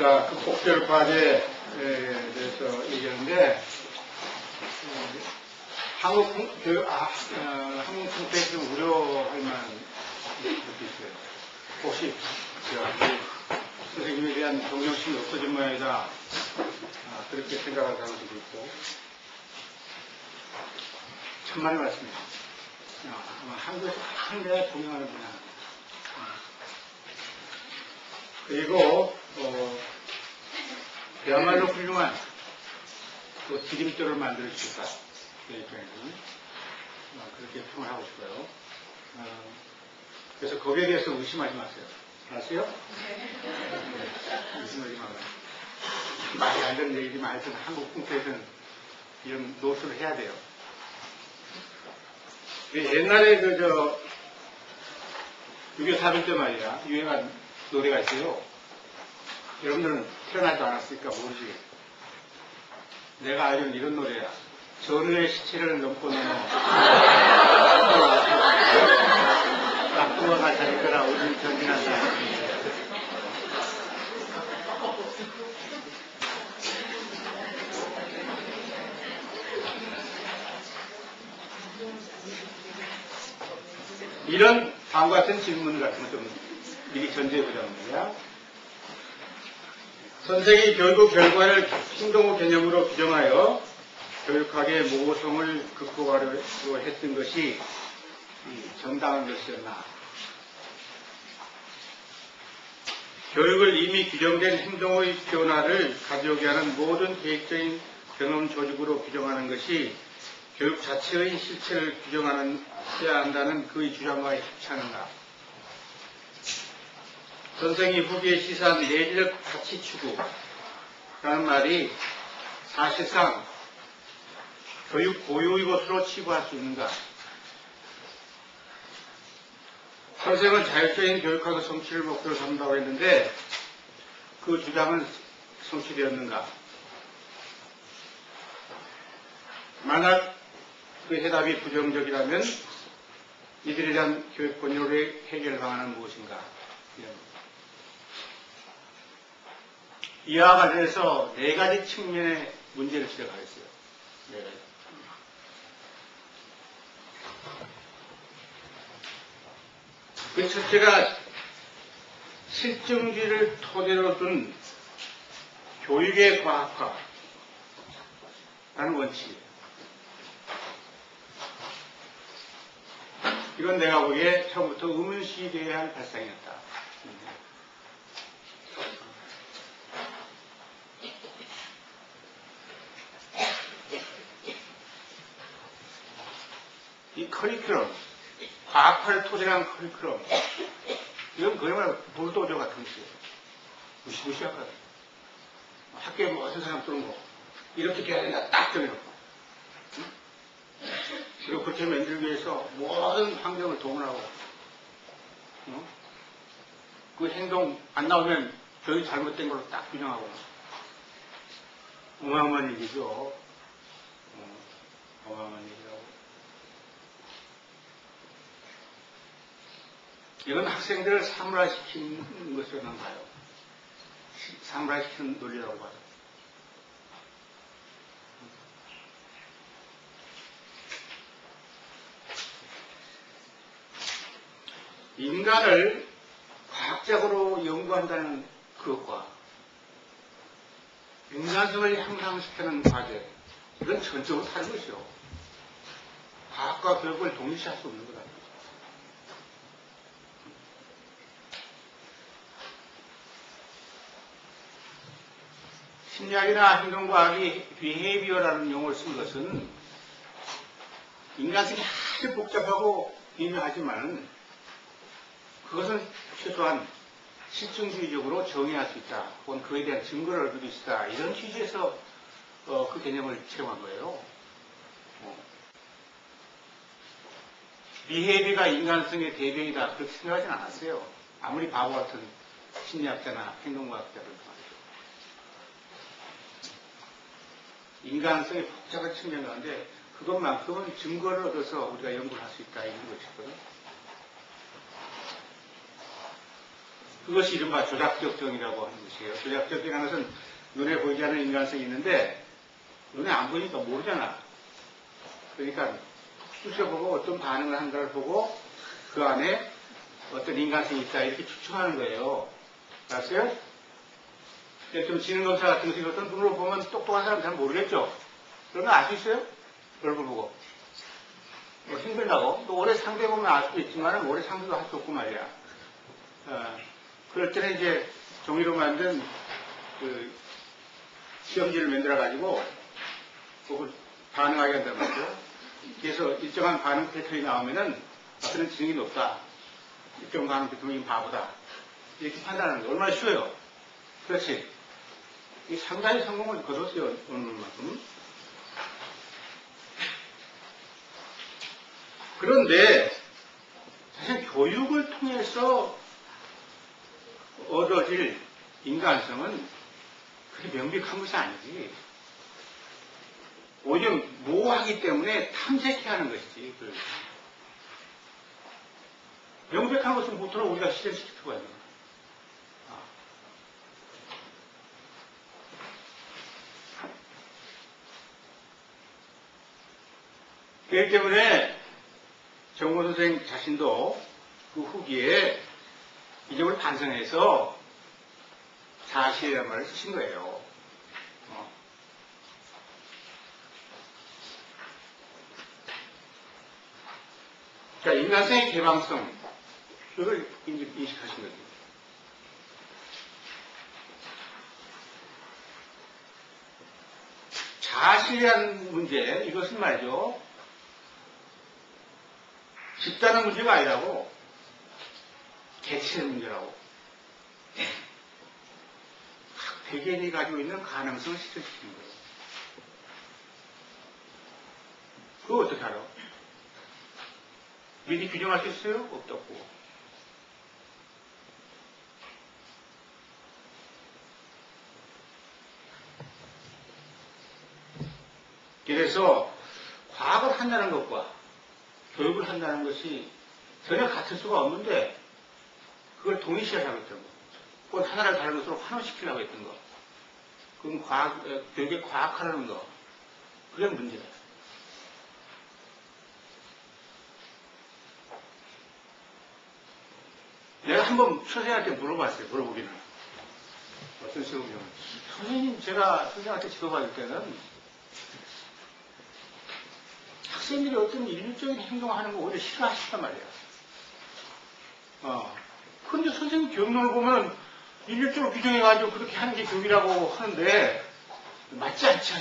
자, 극복교육 과제에 대해서 얘기하는데, 한국 통폐에 좀 우려할 만한 것도 있어요. 혹시, 선생님에 대한 동정심이 없어진 모양이다. 그렇게 생각하는 사람들도 있고. 천만의 말씀입니다. 한국에서 가장 내가 동경하는 분야. 그리고, 그야말로 훌륭한 또 디딤돌을 만들어주실까. 제 입장에서는. 그렇게 평을 하고 싶어요. 그래서 거기에 대해서 의심하지 마세요. 아세요? 의심하지 마세요. 말이 안 되는 얘기지만 하여튼 한국 풍토에서는 이런 노출을 해야 돼요. 옛날에 6.25 때 말이야, 유행한 노래가 있어요. 여러분들은 태어나지도 않았으니까 모르시겠어요. 내가 알기로는 이런 노래야. 전우의 시체를 넘고 넘어 낙동화가 잘 거라 우리 전진한다. 이런 다음과 같은 질문 같은 거 좀 미리 전제해보자는 거야. 선생이 교육 결과를 행동의 개념으로 규정하여 교육학의 모호성을 극복하려고 했던 것이 정당한 것이었나. 교육을 이미 규정된 행동의 변화를 가져오게 하는 모든 계획적인 경험 조직으로 규정하는 것이 교육 자체의 실체를 규정해야 한다는 그의 주장과 합치하는가. 선생이 후기에 시사한 내리적 가치 추구라는 말이 사실상 교육 고유의 것으로 치부할 수 있는가. 선생은 자율적인 교육학의 성취를 목표로 삼는다고 했는데 그 주장은 성취되었는가. 만약 그 해답이 부정적이라면 이들에 대한 교육 권유의 해결 방안은 무엇인가. 이와 관련해서 네 가지 측면의 문제를 지적하겠어요. 네 가지. 그 첫째가 실증주의를 토대로 둔 교육의 과학화라는 원칙이에요. 이건 내가 보기에 처음부터 의문시되어야 할 발상이었다. 이 커리큘럼, 과학화를 토대한 커리큘럼, 이건 그야말로 불도저 같은 것이에요. 무시무시하거든. 학교에 무슨 사람 들어온 거, 이렇게 해야 된다, 딱 정해놓고. 그리고 그렇게 만들기 위해서 모든 환경을 동원하고, 그 행동 안 나오면 교육이 잘못된 걸로 딱 규정하고. 어마어마한 얘기죠. 어마어마한 얘기라고. 이건 학생들을 사물화시키는 것으로 난 봐요. 사물화시키는 논리라고 봐요. 인간을 과학적으로 연구한다는 그것과 인간성을 향상시키는 과제, 이건 전적으로 다른 것이요. 과학과 교육을 동시할 수 없는 거다. 심리학이나 행동과학이 비헤이비어라는 용어를 쓴 것은 인간성이 아주 복잡하고 미묘하지만 그것은 최소한 실증주의적으로 정의할 수 있다. 혹은 그에 대한 증거를 얻을 수 있다. 이런 취지에서 그 개념을 채용한 거예요. 비헤이비가 인간성의 대변이다. 그렇게 생각하지는 않았어요. 아무리 바보 같은 심리학자나 행동과학자들도 말이죠. 인간성의 복잡한 측면 가운데 그것만큼은 증거를 얻어서 우리가 연구를 할 수 있다. 이런 것이거든. 그것이 이른바 조작적정이라고 하는 것이에요. 조작적이라는 것은 눈에 보이지 않는 인간성이 있는데 눈에 안 보이니까 모르잖아. 그러니까 쑤셔보고 어떤 반응을 한가를 보고 그 안에 어떤 인간성이 있다 이렇게 추측하는 거예요. 알았어요? 좀 지능검사 같은 것이 어떤 눈으로 보면 똑똑한 사람 잘 모르겠죠? 그러면 알 수 있어요? 얼굴 보고. 힘들다고. 또 오래 상대해보면 알 수도 있지만 오래 상대도 할 수 없고 말이야. 그럴 때는 이제 종이로 만든 그 시험지를 만들어가지고 그걸 반응하게 한단 말이죠. 그래서 일정한 반응 패턴이 나오면은 그는 지능이 높다. 일정 반응 패턴이 바보다. 이렇게 판단하는 거 얼마나 쉬워요. 그렇지. 상당히 성공을 거뒀어요. 오늘만큼. 그런데 사실 교육을 통해서 얻어질 인간성은 그렇게 명백한 것이 아니지. 오히려 모호하기 때문에 탐색해야 하는 것이지. 명백한 것은 보통 우리가 실현시킬 수가 있는 거야. 그렇기 때문에 정모 선생 자신도 그 후기에 이 점을 반성해서 사실이라는 말을 쓰신 거예요. 자, 인간성의 개방성, 그걸 인식하신 거죠. 자아실이라는 문제, 이것은 말이죠. 집단의 문제가 아니라고, 개체의 문제라고. 각 개개인이 가지고 있는 가능성을 실현시키는 거예요. 그거 어떻게 알아? 미리 규정할 수 있어요? 없다고. 그래서 과학을 한다는 것과 교육을 한다는 것이 전혀 같을 수가 없는데 그걸 동일시하려고 했던 거. 꼭 하나를 다른 것으로 환원시키려고 했던 거. 그건 교육에 과학하라는 거. 그게 문제야. 내가 한번 선생님한테 물어봤어요. 물어보기는. 어떤 식으로. 선생님, 제가 선생님한테 지도받을 때는 학생들이 어떤 인류적인 행동을 하는 거 오히려 싫어하시단 말이야. 근데 선생님 교육론을 보면 인류적으로 규정해가지고 그렇게 하는 게 교육이라고 하는데 맞지 않지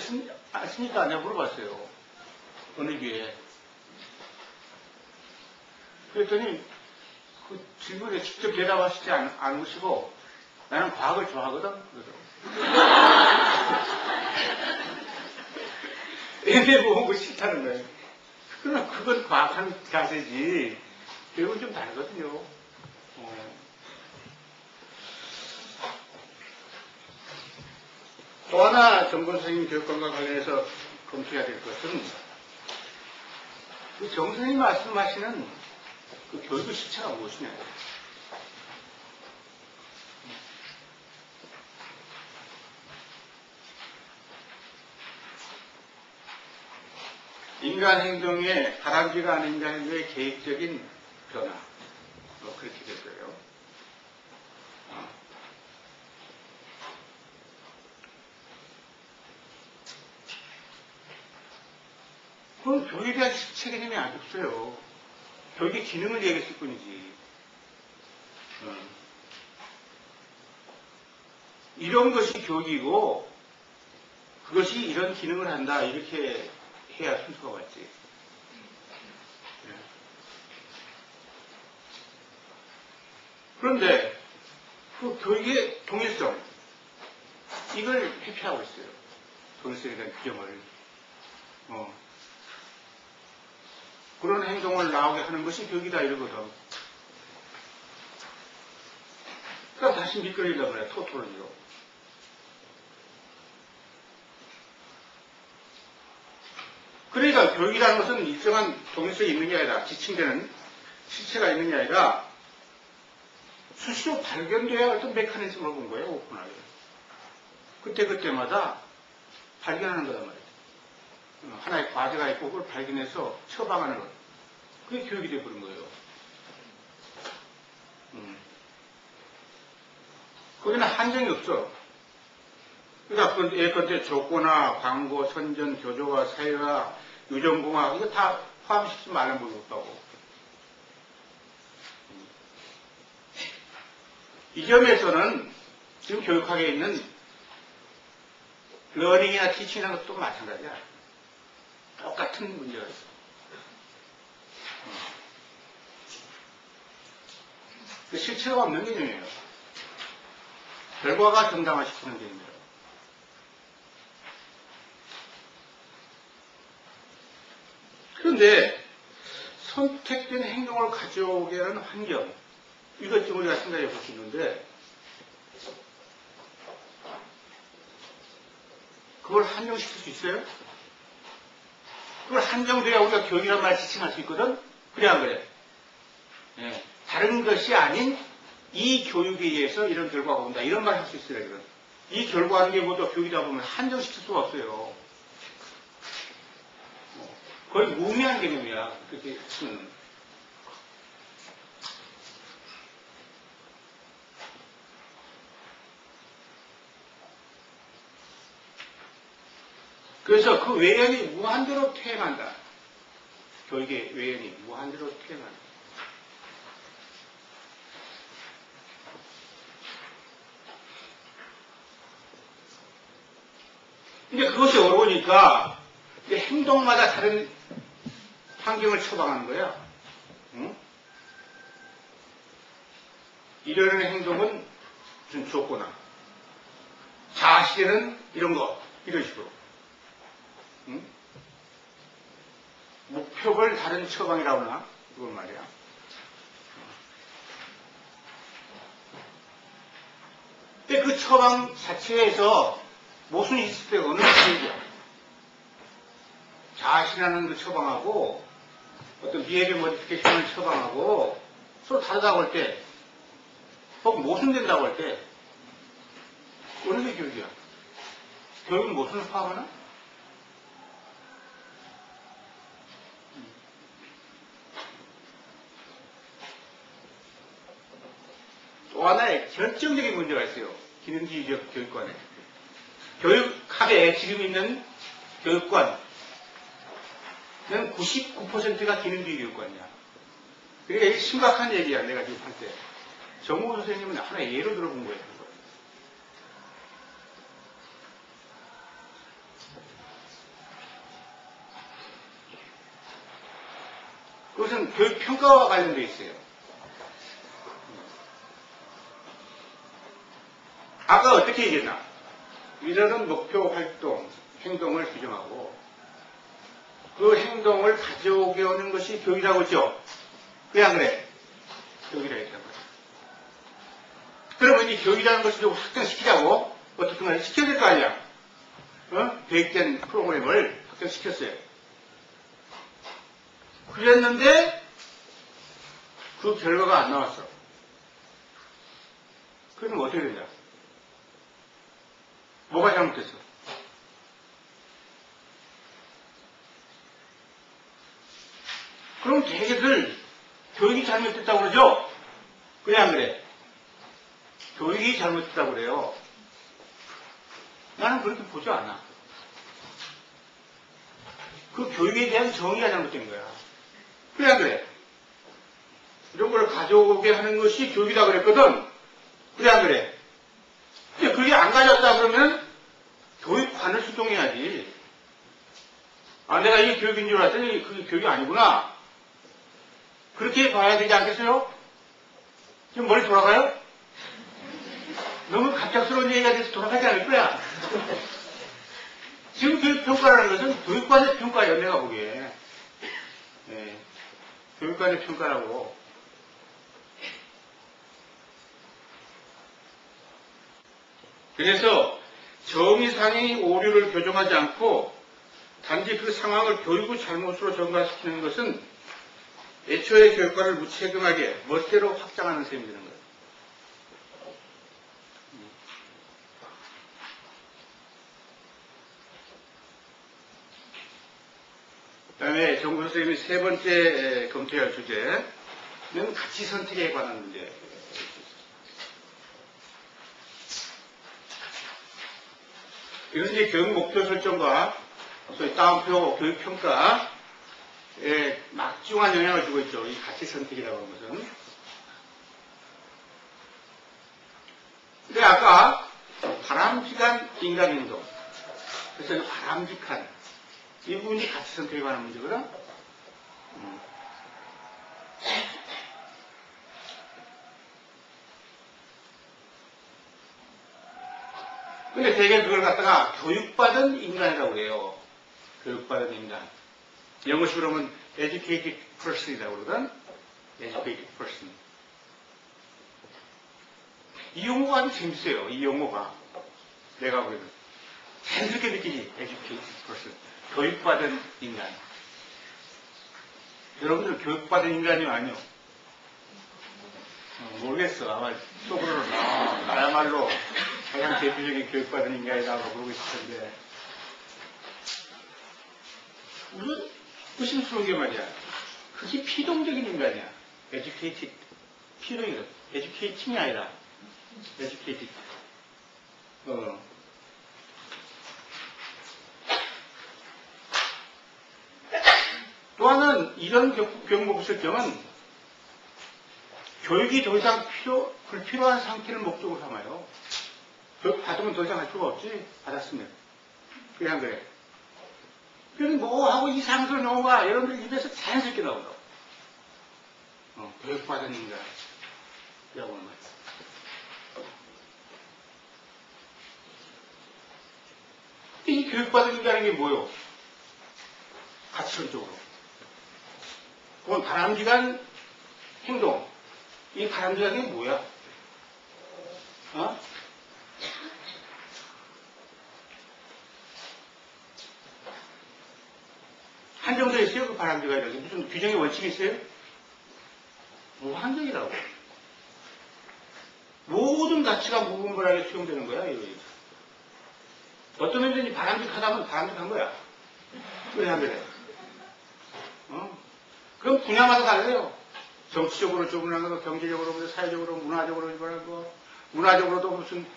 않습니까? 내가 물어봤어요. 어느 교회에. 그랬더니 그 질문에 직접 대답하시지 않으시고 나는 과학을 좋아하거든? 그러더라고. 애들 보는 거 싫다는 거예요. 그러나 그건 과학하는 자세지. 교육은 좀 다르거든요. 또 하나 정권 선생님 교육관과 관련해서 검토해야 될 것은 그 정 선생님 말씀하시는 그 교육의 실체가 무엇이냐. 인간 행동에 바람직한 않은 인간 행동의 계획적인 변화. 그렇게 될 거예요. 그건 교육에 대한 실체 개념이 아직 없어요. 교육의 기능을 얘기했을 뿐이지. 이런 것이 교육이고 그것이 이런 기능을 한다 이렇게 해야 순서가 맞지. 그런데 그 교육의 동일성 이걸 회피하고 있어요. 동일성에 대한 규정을. 그런 행동을 나오게 하는 것이 교육이다 이러거든. 그럼 다시 미끄러지려고 그래. 토토로지로. 그러니까 교육이라는 것은 일정한 동일성이 있는 게 아니라 지칭되는 실체가 있는 게 아니라 수시로 발견돼야 어떤 메커니즘을 본 거예요, 오픈하게. 그때마다 발견하는 거단 말이에요. 하나의 과제가 있고 그걸 발견해서 처방하는 것. 그게 교육이 되어버린 거예요. 거기는 한정이 없어. 그러니까 예컨대 조건화, 광고, 선전, 교조화, 사회화, 유전공학 이거 다 포함시키지 말는 법 없다고. 이 점에서는 지금 교육학에 있는 러닝이나 티칭이라는 것도 마찬가지야. 똑같은 문제가 있어. 그 실체가 없는 개념이에요. 결과가 정당화시키는 개념이에요. 그런데 선택된 행동을 가져오게 하는 환경, 이것 좀 우리가 생각해 볼 수 있는데, 그걸 한정시킬 수 있어요? 그걸 한정돼야 우리가 교육이란 말을 지칭할 수 있거든? 그래, 안 그래? 예. 다른 것이 아닌 이 교육에 의해서 이런 결과가 온다. 이런 말 할 수 있어요, 이건. 이 결과하는 게 모두 교육이다 보면 한정시킬 수가 없어요. 거의 무의미한 개념이야. 그렇게 치면. 그래서 그 외연이 무한대로 퇴행한다. 교육의 외연이 무한대로 퇴행한다. 근데 그것이 어려우니까 행동마다 다른 환경을 처방하는 거야. 응? 이러는 행동은 무슨 조건화. 자식에는 이런 거, 이런 식으로. 응? 목표를 다른 처방이라고 하나? 그건 말이야. 근데 그 처방 자체에서 모순이 있을 때가 어느 정도야. 자신하는 그 처방하고 어떤 비해의 모디피케이션을 처방하고 서로 다르다고 할 때, 혹은 모순된다고 할 때, 어느 게 교육이야? 교육은 모순을 파악하나? 또 하나의 결정적인 문제가 있어요. 기능주의적 교육관에. 교육학에 지금 있는 교육관은 99%가 기능주의 교육관이야. 그러니까 이게 심각한 얘기야, 내가 지금 할 때. 정우 선생님은 하나의 예로 들어본 거예요. 그것은 교육평가와 관련되어 있어요. 아까 어떻게 얘기했나? 이러는 목표 활동, 행동을 규정하고 그 행동을 가져오게 하는 것이 교육이라고 했죠? 그래 안 그래? 교육이라고 했단 말이야. 그러면 이 교육이라는 것을 좀 확정시키자고 어떻게 말해? 시켜야 될 거 아니야? 계획된 프로그램을 확정시켰어요. 그랬는데 그 결과가 안 나왔어. 그러면 어떻게 되냐? 뭐가 잘못됐어? 그럼 대개들 교육이 잘못됐다고 그러죠? 그래 안 그래? 교육이 잘못됐다고 그래요. 나는 그렇게 보지 않아. 그 교육에 대한 정의가 잘못된 거야. 그래 안 그래? 이런 걸 가져오게 하는 것이 교육이다 그랬거든. 그래 안 그래? 근데 그게 안 가져왔다 그러면 교육관을 수동해야지. 아, 내가 이게 교육인 줄 알았더니 그게 교육이 아니구나. 그렇게 봐야 되지 않겠어요? 지금 머리 돌아가요? 너무 갑작스러운 얘기가 돼서 돌아가지 않을 거야. 지금 교육평가라는 것은 교육관의 평가예요, 내가 보기에. 네. 교육관의 평가라고. 그래서 정의상의 오류를 교정하지 않고 단지 그 상황을 교육의 잘못으로 전가시키는 것은 애초에 교육관을 무책임하게 멋대로 확장하는 셈이 되는 거예요. 그다음에 정구 선생님이 세 번째 검토할 주제는 가치 선택에 관한 문제. 이것은 이제 교육 목표 설정과 소위 따옴표 교육 평가에 막중한 영향을 주고 있죠. 이 가치 선택이라고 하는 것은. 근데 아까 바람직한 인간 행동, 그래서 바람직한 이 부분이 가치 선택에 관한 문제거든. 근데 대개 그걸 갖다가 교육받은 인간이라고 그래요. 교육받은 인간. 영어식으로 하면 educated person이라고 그러거든. educated person. 이 용어가 아주 재밌어요. 이 용어가. 내가 보기에는. 자연스럽게 느끼지. educated person. 교육받은 인간. 여러분들 교육받은 인간이 아니요? 모르겠어. 아마 속으로는 나야말로 가장 대표적인 교육받은 인간이라고 그러고 있을 텐데. 무슨 의심스러운 게 말이야. 그게 피동적인 인간이야. educated. 피동이거든. educating이 아니라. educated. 또 하나는 이런 교육목 설정은 교육이 더 이상 불필요한 상태를 목적으로 삼아요. 교육 받으면 더 이상 할 필요가 없지. 받았으면. 그냥 그래. 그래서 뭐 하고 이상스러운 용어가 여러분들 입에서 자연스럽게 나온다고. 교육받은 인간. 이라고 하는 거예요. 이 교육받은 인간인 게 뭐예요? 가치론적으로. 그건 바람직한 행동. 이 바람직한 게 뭐야? 한정되어 있어요? 그 바람직한이라고. 무슨 규정의 원칙이 있어요? 무한정이라고. 모든 가치가 무분별하게 수용되는 거야, 이거. 어떤 면에서 바람직하다면 바람직한 거야. 그래, 안 그래? 그럼 분야마다 달라요. 정치적으로 조분한 거, 경제적으로, 사회적으로, 문화적으로 조분한 거, 문화적으로도 무슨,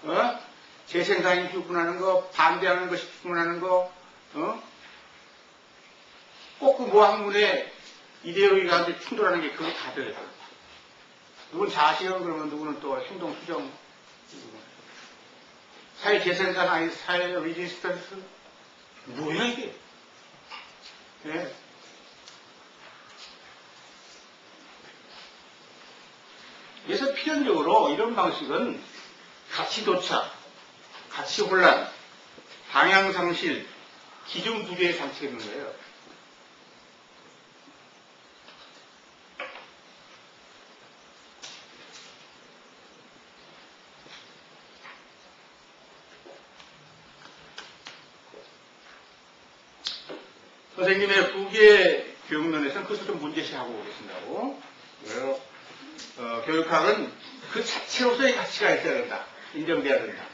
재생산이 구분하는 거, 반대하는 것이 구분하는 거, 꼭 그 모학문의 이데올로기 가운데 충돌하는 게 그게 다 들어요. 누구는 자아실현 그러면 누구는 또 행동 수정. 사회 재생산 아니 사회 리지스턴스. 뭐야 이게? 네. 그래서 필연적으로 이런 방식은 가치 도착, 가치 혼란, 방향 상실, 기준 부재의 상식이 있는 거예요. 선생님의 후기의 교육론에서는 그것을 좀 문제시하고 계신다고. 그래서 교육학은 그 자체로서의 가치가 있어야 된다. 인정돼야 된다.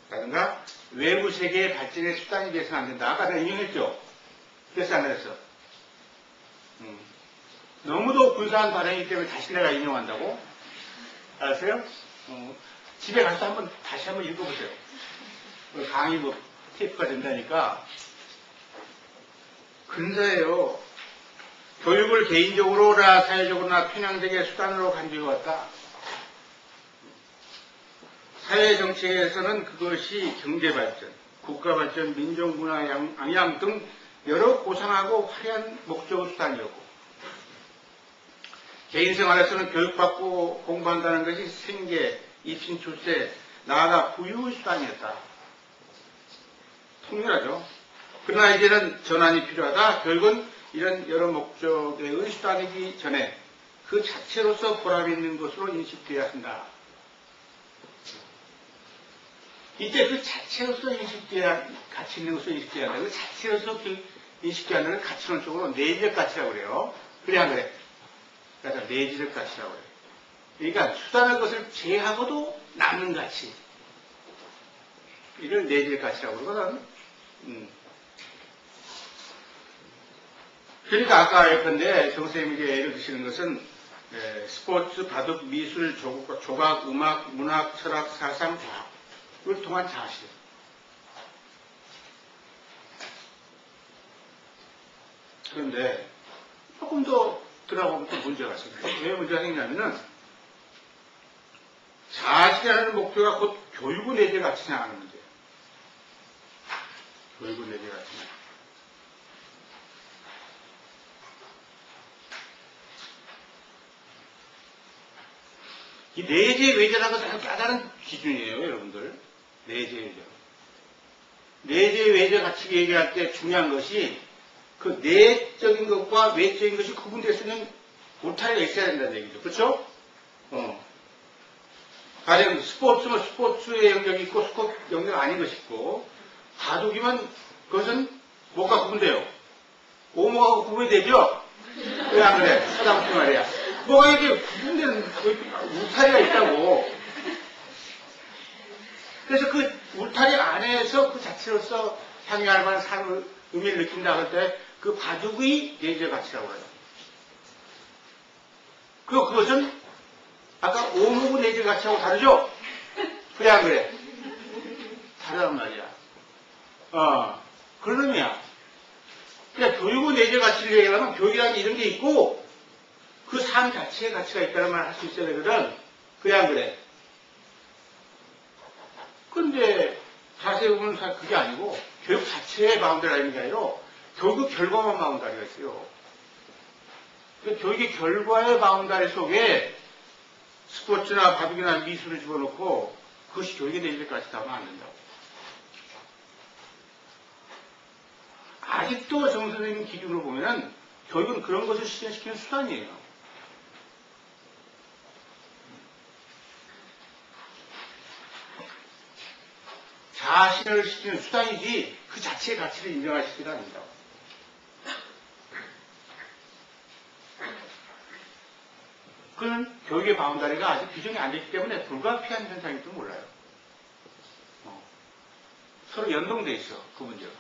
라든가 외부 세계의 발전의 수단이 돼서는 안 된다. 아까 내가 인용했죠? 그래서 안 했어. 너무도 근사한 발언이기 때문에 다시 내가 인용한다고. 알았어요? 집에 가서 다시 한번 읽어보세요. 강의 뭐 테이프가 된다니까. 근사해요. 교육을 개인적으로나 사회적으로나 편향되게 수단으로 간주해왔다. 사회정책에서는 그것이 경제발전, 국가발전, 민족문화 양양 등 여러 고상하고 화려한 목적 수단이었고, 개인생활에서는 교육받고 공부한다는 것이 생계, 입신, 출세, 나아가 부유의 수단이었다. 통렬하죠. 그러나 이제는 전환이 필요하다. 결국은 이런 여러 목적의 수단이기 전에 그 자체로서 보람 있는 것으로 인식되어야 한다. 이때 그 자체로서 인식되어야, 가치 있는 것으로 인식되어야 한다. 그 자체로서 인식되어야 한다는 가치론적으로 내지적 가치라고 그래요. 그래, 안 그래? 그래서 내지적 가치라고 그래요. 그러니까 수단의 것을 제하고도 남는 가치. 이걸 내지적 가치라고 그러거든. 그러니까 아까 예컨대 정 선생님이 예를 드시는 것은 스포츠, 바둑, 미술, 조각, 음악, 문학, 철학, 사상, 과학 이걸 통한 자실. 그런데 조금 더 들어가보면 또 문제가 생겨요. 왜 문제가 생기냐면은 자실이라는 목표가 곧 교육의 내재 가치냐 하는 문제예요. 교육의 내재 가치냐. 이 내재 외재라는 것은 아주 까다로운 기준이에요, 여러분들. 내재 외재. 내재 외재 가치 얘기할 때 중요한 것이 그 내적인 것과 외적인 것이 구분될 수 있는 울타리가 있어야 된다는 얘기죠. 그렇죠? 가령 스포츠면 스포츠의 영역이 있고 스포츠 영역 아닌 것이 있고 바둑이면 그것은 뭐가 구분돼요? 오목하고 구분이 되죠? 왜 안 그래? 사담수 말이야. 뭐가 이게 구분되는 울타리가 있다고. 그래서 그 울타리 안에서 그 자체로서 향유할 만한 삶의 의미를 느낀다 할 때 그 바둑의 내재 가치라고 해요. 그것은 아까 오목의 내재 가치하고 다르죠? 그래 안 그래? 다르단 말이야. 그런 의미야. 그러니까 교육의 내재 가치를 얘기하면 교육이라는 이런 게 있고 그 삶 자체의 가치가 있다는 말을 할 수 있어야 되거든. 그래 안 그래? 근데 자세히 보면 그게 아니고 교육 자체의 바운더리가 있는 게 아니라 교육의 결과만 바운더리가 있어요. 그러니까 교육의 결과의 바운더리 속에 스포츠나 바둑이나 미술을 집어넣고 그것이 교육의 내재까지 하면 안 된다고. 아직도 정 선생님 기준으로 보면은 교육은 그런 것을 실현시키는 수단이에요. 자신을 시키는 수단이지 그 자체의 가치를 인정하시지는 않는다고. 그는 교육의 바운다리가 아직 규정이 안 됐기 때문에 불가피한 현상일지도 몰라요. 서로 연동돼 있어, 그 문제가.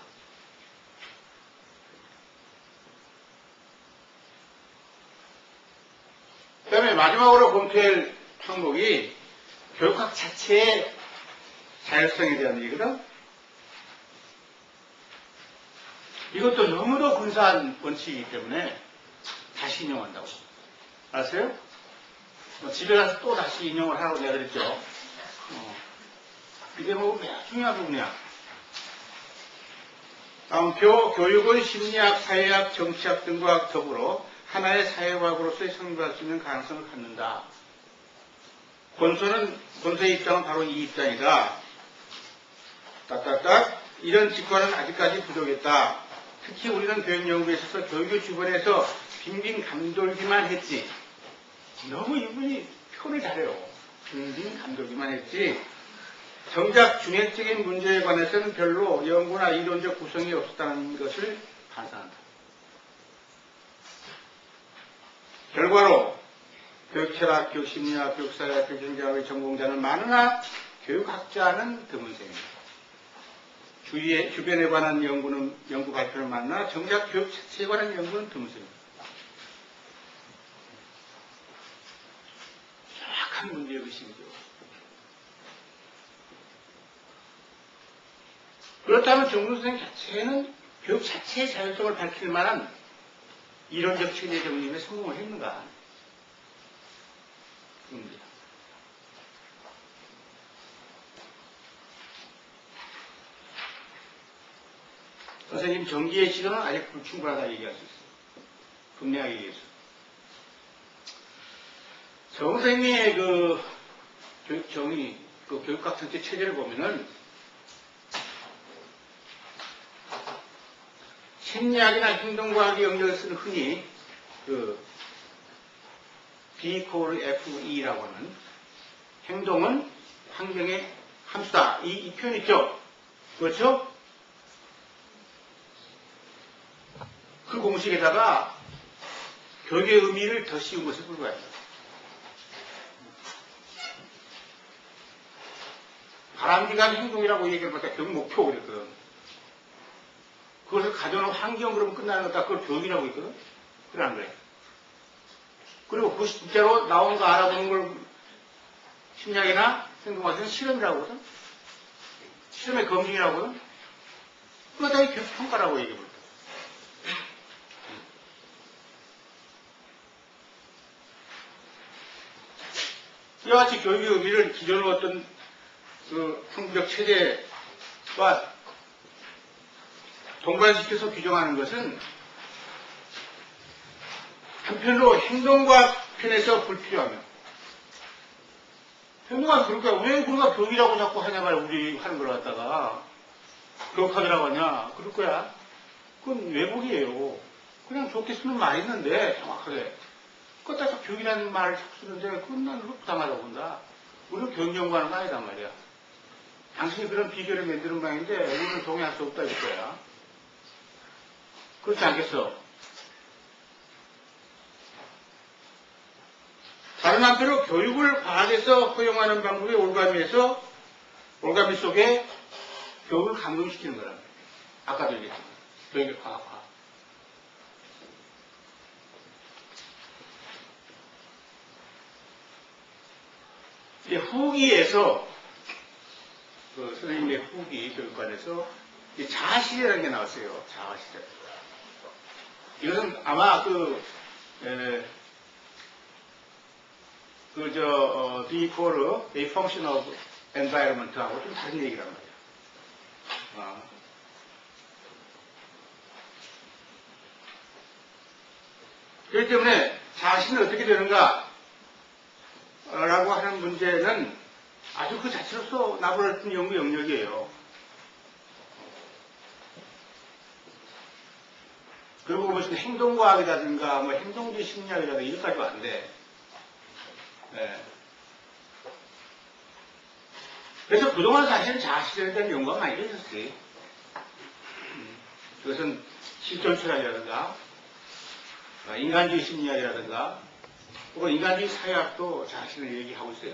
그 다음에 마지막으로 검토할 항목이 교육학 자체의 자율성에 대한 얘기거든. 이것도 너무도 근사한 원칙이기 때문에 다시 인용한다고. 알았어요? 집에 가서 또 다시 인용을 하라고 내가 그랬죠. 이게 뭐 중요한 부분이야. 다음 교육은 심리학, 사회학, 정치학 등과 더불어 하나의 사회과학으로서의 성립할 수 있는 가능성을 갖는다. 권서의 입장은 바로 이 입장이다. 이런 직관은 아직까지 부족했다. 특히 우리는 교육연구에 있어서 교육의 주변에서 빙빙 감돌기만 했지. 너무 이분이 표현을 잘해요. 빙빙 감돌기만 했지. 정작 중요적인 문제에 관해서는 별로 연구나 이론적 구성이 없었다는 것을 반성한다. 결과로 교육철학, 교육심리학, 교육사회학, 교육정치학의 전공자는 많으나 교육학자는 드문 셈입니다. 주변에 관한 연구 발표는 많으나 정작 교육 자체에 관한 연구는 드문 셈입니다. 정확한 문제의식이죠. 그렇다면 정문 선생 자체는 교육 자체의 자율성을 밝힐 만한 이론적 체계 정립에 성공을 했는가? 그겁니다. 선생님 정기의 시간은 아직 불충분하다 얘기할 수 있어요. 분명하게 얘기해서. 정 선생님의 교육학 전체 체제를 보면은 심리학이나 행동과학의 영역을 쓰는 흔히 B=FE라고 하는 행동은 환경의 함수다. 이 표현 있죠? 그렇죠? 그 공식에다가 교육의 의미를 더 씌운 것에 불과합니다. 바람직한 행동이라고 얘기를 받다 교육 목표 그랬거든. 그것을 가져오는 환경 그러면 끝나는 거다. 그걸 교육이라고 있거든? 그러는 거예요. 그리고 그 진짜로 나온 거 알아보는 걸 심리학이나 행동학에서는 실험이라고 하거든? 실험의 검증이라고 하거든? 그거 다 교육 평가라고 얘기해볼 때. 이와 같이 교육의 의미를 기존의 어떤 그 풍부적 체제와 동반시켜서 규정하는 것은 한편으로 행동과학 편에서 불필요하며 행동과학 그럴 거야. 왜 우리가 교육이라고 자꾸 하냐 말이야. 우리 하는 걸 갖다가 교육학이라고 하냐. 그럴 거야. 그건 왜곡이에요. 그냥 좋게 쓰는 말이 있는데 정확하게 그것다 자꾸 교육이라는 말을 자꾸 쓰는데 그건 난 부당하다고 본다. 우리는 교육 연구하는 거 아니단 말이야. 당신이 그런 비결을 만드는 모양인데 우리는 동의할 수 없다 이거야. 그렇지 않겠어? 다른 한편으로 교육을 과학에서 허용하는 방법이 올가미 속에 교육을 감동시키는 거란 말이야. 아까도 얘기했지만 교육의 과학화. 이제 후기에서 그 선생님의 후기 교육관에서 자아시대라는 게 나왔어요. 자아시대. 이것은 아마 be for a function of environment하고 좀 다른 얘기란 말이야. 그렇기 때문에 자신은 어떻게 되는가 라고 하는 문제는 아주 그 자체로서 나부랄 연구 영역이에요. 그리고 무슨 행동과학이라든가 뭐 행동주의 심리학이라든가 이것까지도 안 돼. 네. 그래서 그동안 사실은 자아시대에 대한 연구가 많이 되었어요. 그것은 실존 철학이라든가 인간주의 심리학이라든가 혹은 인간주의 사회학도 자신을 얘기하고 있어요.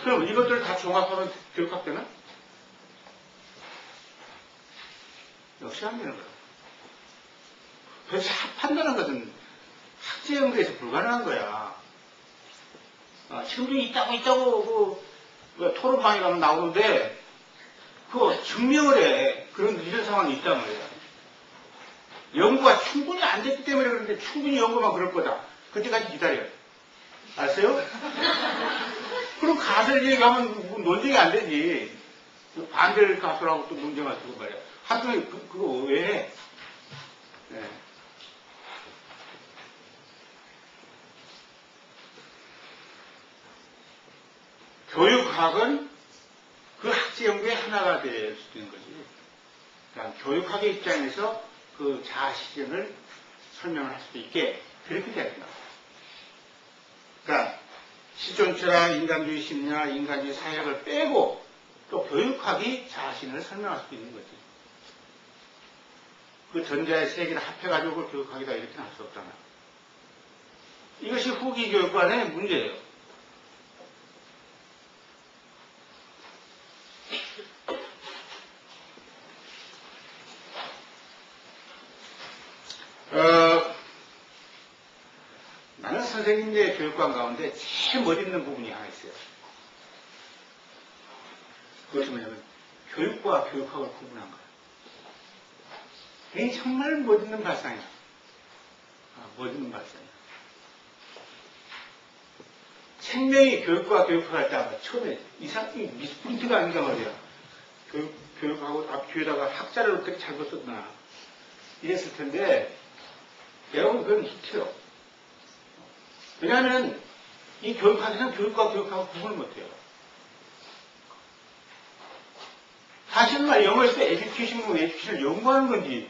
그럼 이것들을 다 종합하면 교육학되나? 역시 안 되는 거야. 그래서 합한다는 것은 학제 연구에서 불가능한 거야. 지금도 있다고 토론방에 가면 나오는데 그거 증명을 해. 이런 상황이 있단 말이야. 연구가 충분히 안 됐기 때문에 그런데 충분히 연구만 그럴 거다. 그때까지 기다려. 알았어요? 그럼 가설 얘기하면 논쟁이 안 되지. 반대를 가설하고 또 논쟁할 수고 말이야. 하여튼 그거 왜 해? 네. 교육학은 그 학제 연구의 하나가 될 수도 있는 거지. 그러니까 교육학의 입장에서 그 자아실현을 설명을 할 수도 있게 그렇게 돼야 된다. 그러니까 실존철학, 인간주의 심리학, 인간주의 사회학을 빼고 또 교육학이 자아실현을 설명할 수도 있는 거지. 그 전자의 세 개를 합해가지고 그걸 교육학이다 이렇게 할 수 없잖아. 이것이 후기 교육관의 문제예요. 나는 선생님의 교육관 가운데 제일 멋있는 부분이 하나 있어요. 그것이 뭐냐면 교육과 교육학을 구분한 거야. 이게 정말 멋있는 발상이야. 멋있는 발상이야. 생명이 교육과 교육학을 할 때 아마 처음에 이상이 미스프린트가 아닌가 말이야. 교육하고 앞 뒤에다가 학자를 어떻게 잘못 썼나 이랬을 텐데 여러분 그건 히트요. 왜냐하면 이 교육학에서는 교육과 교육하고 구분을 못해요. 사실 말 영어에서 에듀케이션을 연구하는 건지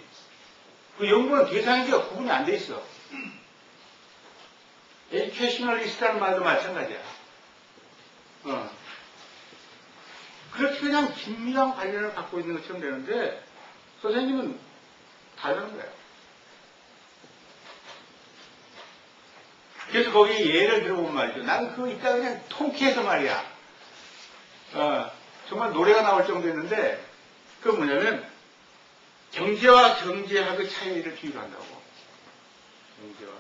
그 연구는 대상인지가 구분이 안 돼 있어. 에듀케이셔널리스트라는 말도 마찬가지야. 그렇게 그냥 긴밀한 관련을 갖고 있는 것처럼 되는데 선생님은 다르는 거야. 그래서 거기 예를 들어보면 말이죠. 나는 그거 이따 그냥 통쾌해서 말이야. 정말 노래가 나올 정도였는데, 그건 뭐냐면, 경제와 경제학의 차이를 비교한다고. 경제와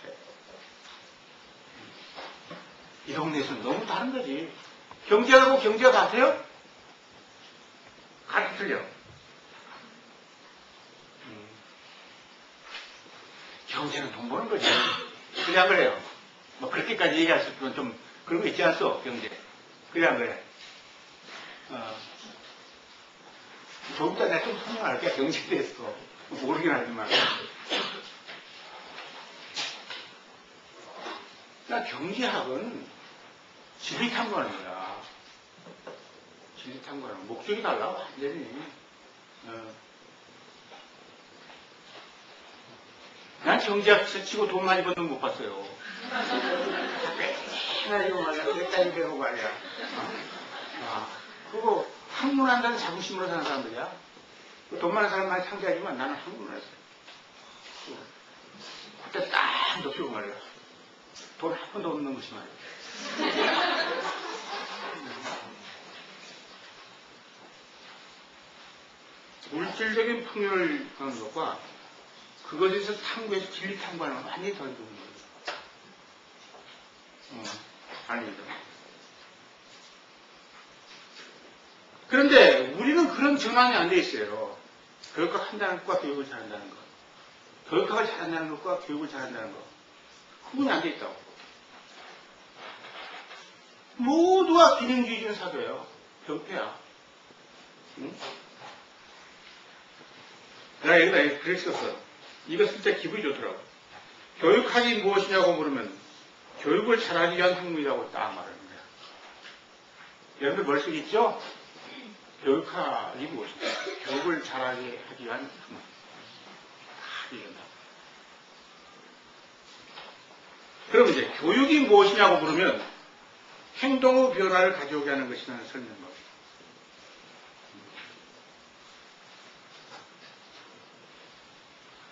경제학. 이 동네에서는 너무 다른 거지. 경제하고 경제가 같아요? 같이 틀려. 경제는 돈 버는 거지. 그냥 그래요. 뭐 그렇게까지 얘기할 수 있으면 좀 그런 거 있지 않소? 경제. 그냥 그래. 조금 전에 내가 좀 설명할게. 경제에 대해서. 모르긴 하지만. 그러니까 경제학은 진리 탐구하는 거야. 진리 탐구하는 거야. 목적이 달라, 완전히. 난 경제학 치고 돈 많이 버는 거 못 봤어요. 해가지고 말이야. 그랬다니 배우고 말이야. 그거 학문한다는 자부심으로 사는 사람들이야. 돈 많은 사람 많이 상대하지만 나는 학문을 했어요. 그때 딱 높이고 말이야. 돈 한 번도 없는 것이 말이야. 물질적인 풍요를 하는 것과 그것에서 탐구해서 진리 탐구하는 건 완전히 다른 부분이에요. 아닙니다. 그런데 우리는 그런 전환이 안 돼 있어요. 교육학 한다는 것과 교육을 잘한다는 것. 교육학을 잘한다는 것과 교육을 잘한다는 것. 구분이 안 돼 있다고. 모두가 기능주의적인 사고예요. 병폐야. 응? 내가 여기다 글을 썼어. 이거 쓸 때 기분이 좋더라고. 교육학이 무엇이냐고 물으면 교육을 잘하기 위한 학문이라고 딱 말하는 거야. 여러분들 머릿속에 있죠? 교육학이 무엇이냐? 교육을 잘하게 하기 위한 학문. 다 얘기한다. 그럼 이제 교육이 무엇이냐고 물으면 행동의 변화를 가져오게 하는 것이라는 설명입니다.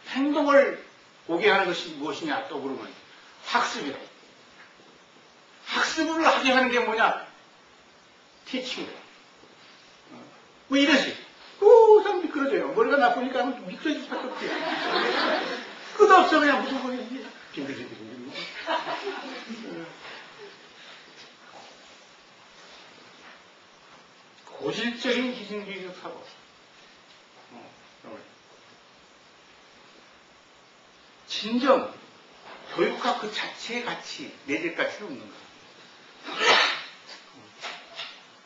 행동을 오게 하는 것이 무엇이냐 또 물으면 학습이다. 학습을 하게 하는 게 뭐냐? 티칭이다. 뭐 이러지. 사람 미끄러져요. 머리가 나쁘니까 미끄러질 수밖에 없지. 끝없어 그냥 무조건 빙글빙글. 고질적인 기승주의적 사고. 진정 교육학 그 자체의 가치, 내질 가치는 없는 거야.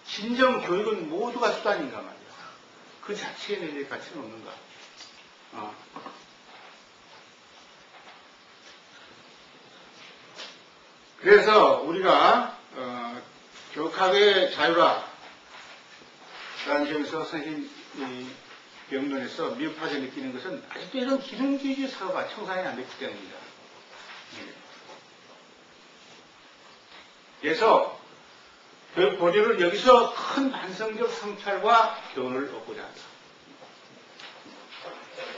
진정 교육은 모두가 수단인가 말이야. 그 자체의 내질 가치는 없는 거야. 그래서 우리가 교육학의 자유라 라는 점에서 선생님 병론에서 미흡하게 느끼는 것은 아직도 이런 기능주의적 사고가 청산이 안 됐기 때문입니다. 그래서 교육 보조는 여기서 큰 반성적 성찰과 교훈을 얻고자 한다.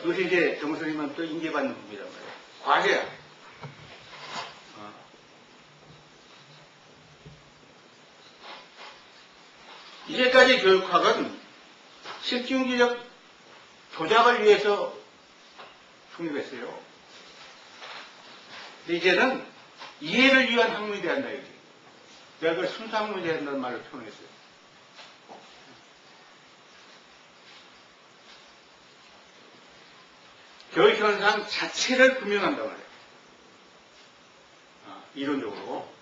그것이 이제 정 선생님은 또 인계받는 부분이란 말이에요. 과제야. 이제까지 교육학은 실증주의적 조작을 위해서 성립했어요. 근데 이제는 이해를 위한 학문이 돼야 한다, 이거지. 내가 그걸 순수 학문이 돼야 한다는 말을 표현했어요. 교육 현상 자체를 규명한단 말이에요. 이론적으로.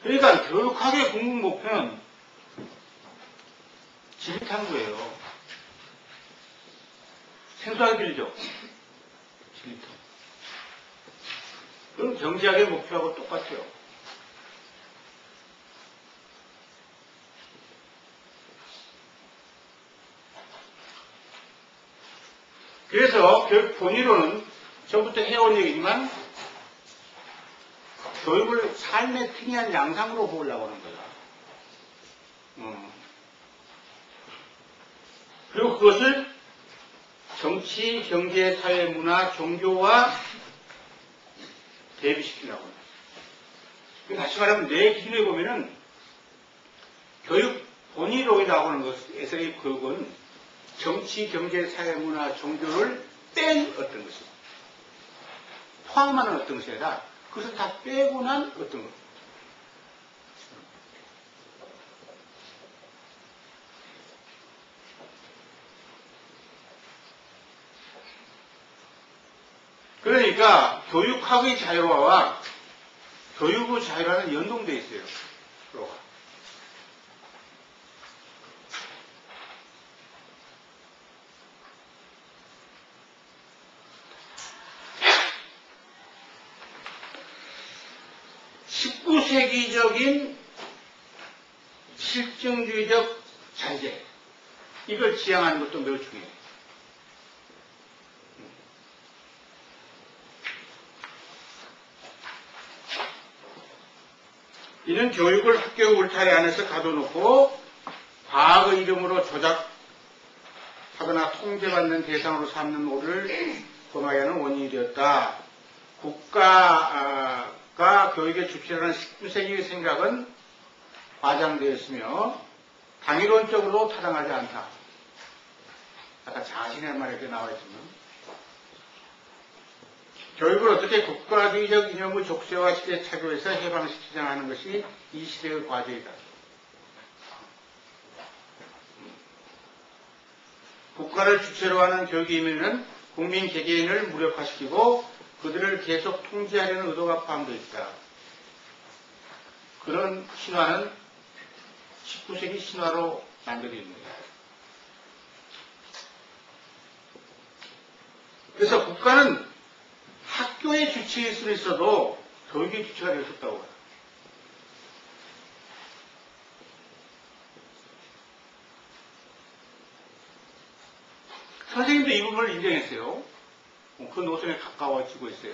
그러니까 교육학의 궁극 목표는 진리탐구예요. 생소하게 들리죠? 진리탐구. 그럼 경제학의 목표하고 똑같아요. 그래서 교육 본의로는 전부터 해온 얘기지만 교육을 삶의 특이한 양상으로 보려고 하는 거야. 그리고 그것을 정치, 경제, 사회, 문화, 종교와 대비시키려고 합니다. 다시 말하면 내 기준에 보면은 교육 본의로에 나오는 것에서의 교육은 정치, 경제, 사회, 문화, 종교를 뺀 어떤 것이고 포함하는 어떤 것이 아니라 그것을 다 빼고 난 어떤 것. 그러니까 교육학의 자유화와 교육의 자유화는 연동되어 있어요. 서로가. (19세기적인) 실증주의적 잔재, 이걸 지향하는 것도 매우 중요해요. 이는 교육을 학교 울타리 안에서 가둬놓고 과학의 이름으로 조작하거나 통제받는 대상으로 삼는 오를 범하게 하는 원인이 되었다. 국가가 교육의 주체라는 19세기의 생각은 과장되었으며 당위론적으로 타당하지 않다. 아까 자신의 말에 이렇게 나와있지만 교육을 어떻게 국가주의적 이념의 족쇄와 시대 착오에서 해방시키자 하는 것이 이 시대의 과제이다. 국가를 주체로 하는 교육의 의미는 국민 개개인을 무력화시키고 그들을 계속 통제하려는 의도가 포함되어 있다. 그런 신화는 19세기 신화로 만들어진 거예요. 그래서 국가는 학교의 주체일 수는 있어도 교육의 주체가 될 수 없다고 봐요. 선생님도 이 부분을 인정했어요. 그 노선에 가까워지고 있어요.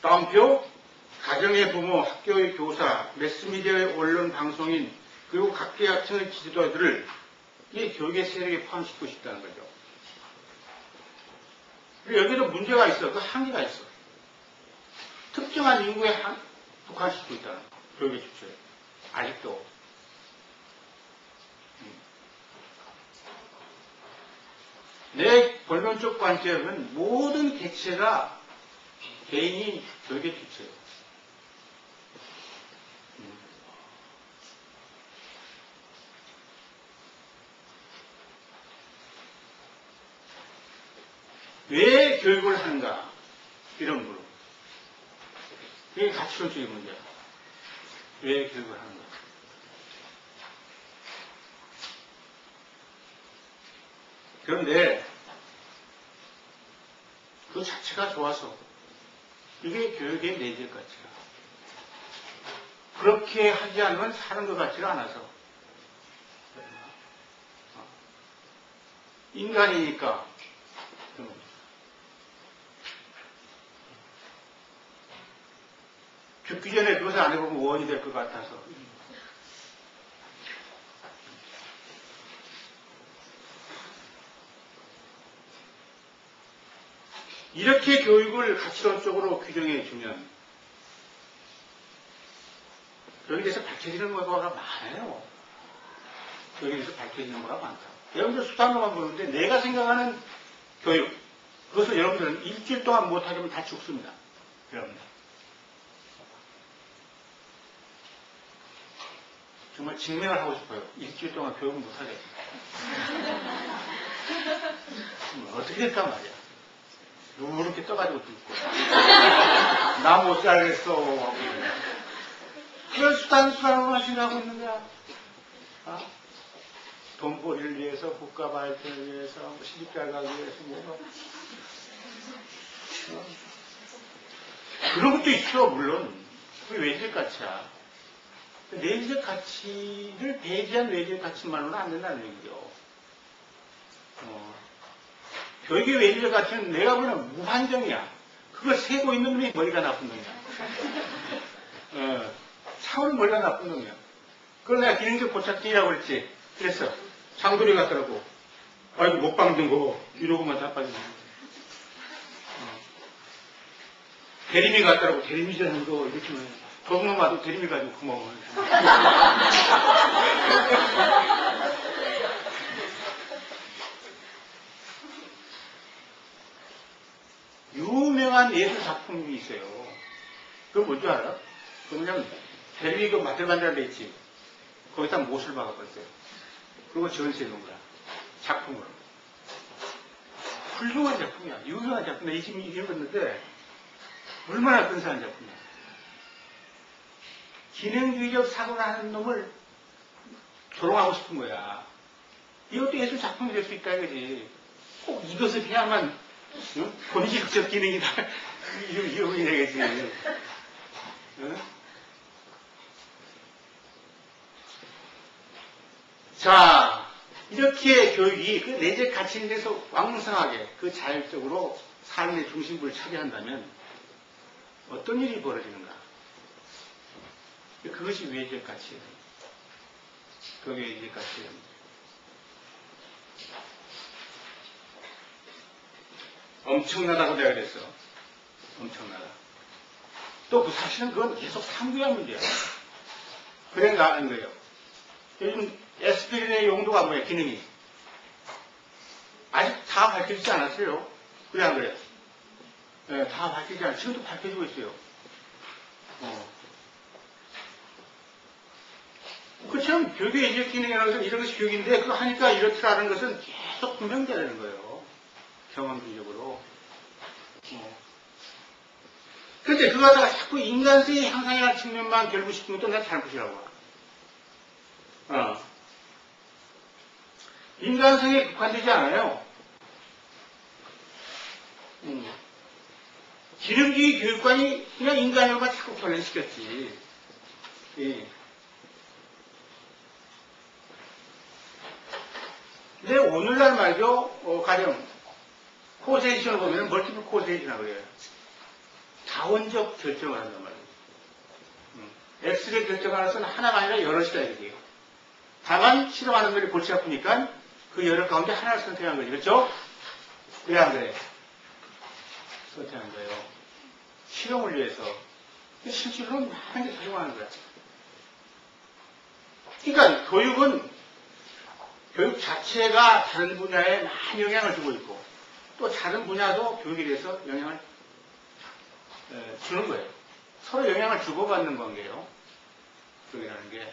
다음표, 가정의 부모, 학교의 교사, 매스미디어의 언론, 방송인, 그리고 각계각층의 지도자들을 이 교육의 세력에 포함시키고 싶다는 거죠. 여기도 문제가 있어. 그 한계가 있어. 특정한 인구에 국한시키고 있다는 거예요. 교육의 주체. 아직도. 내 본론적 관점은 모든 개체가 개인이 교육의 주체예요. 왜 교육을 하는가? 이런 물음. 이게 가치론적인 문제야. 왜 교육을 하는가? 그런데 그 자체가 좋아서 이게 교육의 내적 가치야. 그렇게 하지 않으면 사는 것 같지가 않아서. 인간이니까 죽기 전에 그것을 안 해보면 원이 될 것 같아서. 이렇게 교육을 가치론적으로 규정해주면 여기에 대해서 밝혀지는 거가 많아요. 여기에 대해서 밝혀지는 거가 많다. 여러분들 수단으로만 보는데 내가 생각하는 교육, 그것을 여러분들은 일주일 동안 못하게 하면 다 죽습니다. 여러분들. 정말 증명을 하고 싶어요. 일주일 동안 교육을 못하게. 어떻게 될까 말이야. 누구 이렇게 떠가지고 듣고. 나 못 살겠어. 그걸 수단으로 하시라고 있는 거야. 어? 돈벌이를 위해서, 국가 발전을 위해서, 시집잘 가기 위해서, 뭐. 그런 것도 있어, 물론. 그게 외적 가치야. 내적 가치를 배제한 외적 가치만으로는 안 된다는 얘기죠. 교육의 외적 가치는 내가 보면 무한정이야. 그걸 세고 있는 놈이 머리가 나쁜 놈이야. 차원은 머리가 나쁜 놈이야. 그걸 내가 기능적 고착증이라고 그랬지. 그래서 장돌이 같더라고. 아이고 목방 든 거 이러고만 자빠지는 거. 대리미 같더라고. 대리미라는 거 이렇게 만 도둑놈 와도 대리미 가지고 고마워. 유명한 예술 작품이 있어요. 그건 뭔지 알아? 그 뭐냐면 대리미 그 만들만들한 데 있지. 거기다 못을 박아버렸어요. 그리고 전시해 놓은 거야. 작품으로. 훌륭한 작품이야. 유명한 작품. 내가 지금 읽었는데 얼마나 근사한 작품이야. 기능주의적 사고를 하는 놈을 조롱하고 싶은 거야. 이것도 예술 작품이 될 수 있다 이거지. 꼭 이것을 해야만 응? 본질적 기능이다. 이용이 되겠지. 응? 자, 이렇게 교육이 그 내재 가치에 대해서 왕성하게 그 자율적으로 삶의 중심부를 차지한다면 어떤 일이 벌어지는가? 그것이 외적 가치예요. 그게 외적 가치예요. 엄청나다고 내가 그랬어. 엄청나다. 또 그 사실은 그건 계속 탐구해야 할 문제야. 그런가 하는 거예요. 요즘 에스피린의 용도가 뭐야, 기능이? 아직 다 밝혀지지 않았어요. 그래, 안 그래? 네, 다 밝혀지지 않았어요. 지금도 밝혀지고 있어요. 그처럼 교육의 인적 기능이라는 것은 이런 것이 교육인데, 그거 하니까 이렇다라는 것은 계속 분명되는 거예요. 경험주의적으로. 그런데 그거 갖다가 자꾸 인간성의 향상이라는 측면만 결부시키는 것도 난 잘못이라고 봐. 인간성에 국한되지 않아요. 기능주의 교육관이 그냥 인간으로만 자꾸 결론시켰지. 예. 근데 오늘날 말이죠, 가령, 코세이션을 보면 멀티플 코세이션이라고 그래요. 다원적 결정을 한단 말이에요. X를 결정하는 것은 하나가 아니라 여럿이다 이거예요. 다만 실험하는 놈이 골치 아프니까 그 여러 가운데 하나를 선택한 거지. 그렇죠? 왜 안 그래? 선택한 거예요. 실험을 위해서. 실질로는 많은 게 사용하는 거야. 그러니까 교육은 교육 자체가 다른 분야에 많이 영향을 주고 있고 또 다른 분야도 교육에 대해서 영향을 주는 거예요. 서로 영향을 주고받는 관계예요. 교육이라는 게.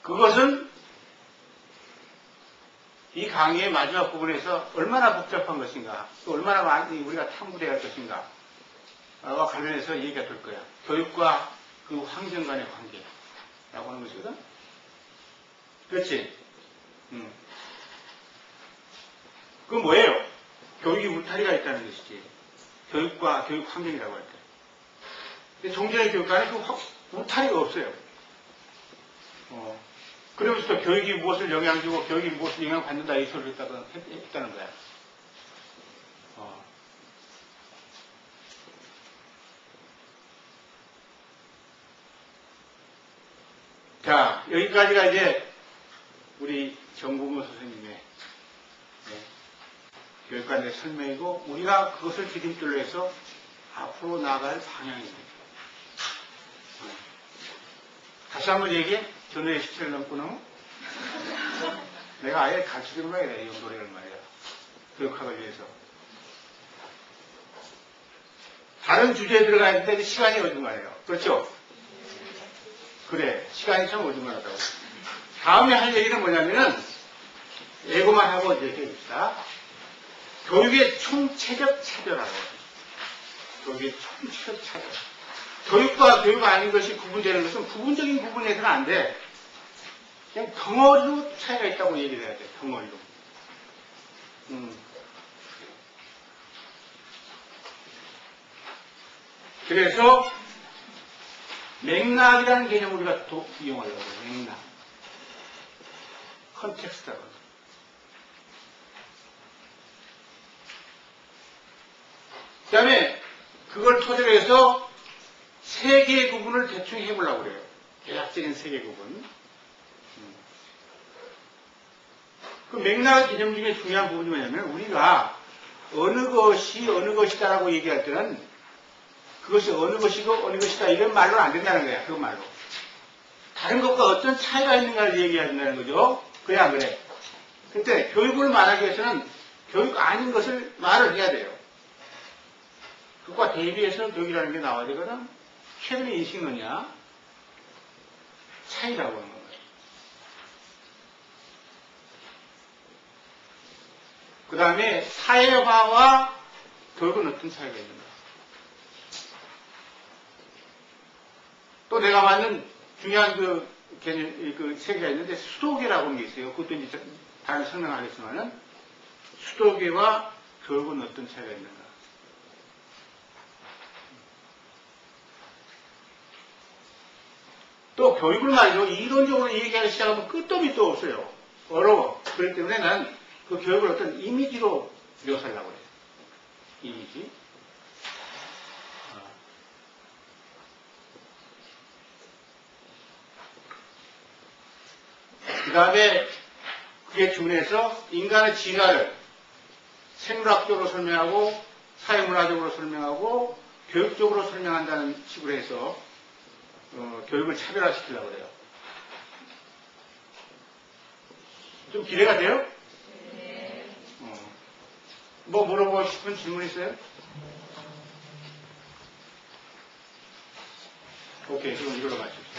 그것은 이 강의의 마지막 부분에서 얼마나 복잡한 것인가, 또 얼마나 많이 우리가 탐구해야 할 것인가, 와 관련해서 얘기가 될 거야. 교육과 그 환경 간의 관계라고 하는 것이거든. 그렇지? 그건 뭐예요? 교육이 울타리가 있다는 것이지. 교육과 교육 환경이라고 할 때. 근데 종전의 교육과는 그 울타리가 없어요. 그러면서 교육이 무엇을 영향주고 교육이 무엇을 영향받는다 이 소리를 했다는 거야. 자, 여기까지가 이제 우리 정부모 선생님의 교육관의 설명이고 우리가 그것을 기름줄로 해서 앞으로 나아갈 방향입니다. 다시 한번 얘기해. 전후의 17년 넘고 너무 내가 아예 가르치기로 해야 돼. 이 노래를 말이야. 교육학을 위해서. 다른 주제에 들어가 있는데 시간이 어중간해요. 그렇죠? 그래. 시간이 참 어중간하다고. 다음에 할 얘기는 뭐냐면은 예고만 하고 이제 해봅시다. 교육의 총체적 차별하고. 교육의 총체적 차별. 교육과 교육 아닌 것이 구분되는 것은 부분적인 부분에서는 안 돼. 그냥 덩어리로 차이가 있다고 얘기를 해야 돼. 덩어리로. 그래서 맥락이라는 개념을 우리가 또 이용하려고 해요. 맥락. 컨텍스트라고. 그 다음에 그걸 토대로 해서 세계 구분을 대충 해보려고 그래요. 대략적인 세계 구분. 그 맥락 개념 중에 중요한 부분이 뭐냐면 우리가 어느 것이 어느 것이다라고 얘기할 때는 그것이 어느 것이고 어느 것이다 이런 말로 안 된다는 거야. 그 말로. 다른 것과 어떤 차이가 있는가를 얘기해야 된다는 거죠. 그래 안 그래? 근데 교육을 말하기 위해서는 교육 아닌 것을 말을 해야 돼요. 그것과 대비해서 교육이라는 게 나와야 되거든. 최근의 인식론이야. 차이라고 하는 거예요. 그 다음에 사회화와 교육은 어떤 차이가 있는가. 또 내가 만든 중요한 그 개념, 그 세계가 있는데 수도계라고 하는 게 있어요. 그것도 이제 다른 설명하겠지만은 수도계와 교육은 어떤 차이가 있는가. 또 교육을 말이죠. 이론적으로 얘기하기 시작하면 끝도 밑도 없어요. 어려워. 그렇기 때문에 난 그 교육을 어떤 이미지로 묘사하려고 해요. 이미지. 그 다음에 그게 준해서 인간의 진화를 생물학적으로 설명하고 사회문화적으로 설명하고 교육적으로 설명한다는 식으로 해서 교육을 차별화시키려고 그래요. 좀 기대가 돼요? 네. 뭐 물어보고 싶은 질문 있어요? 오케이, 그럼 이걸로 마칩시다.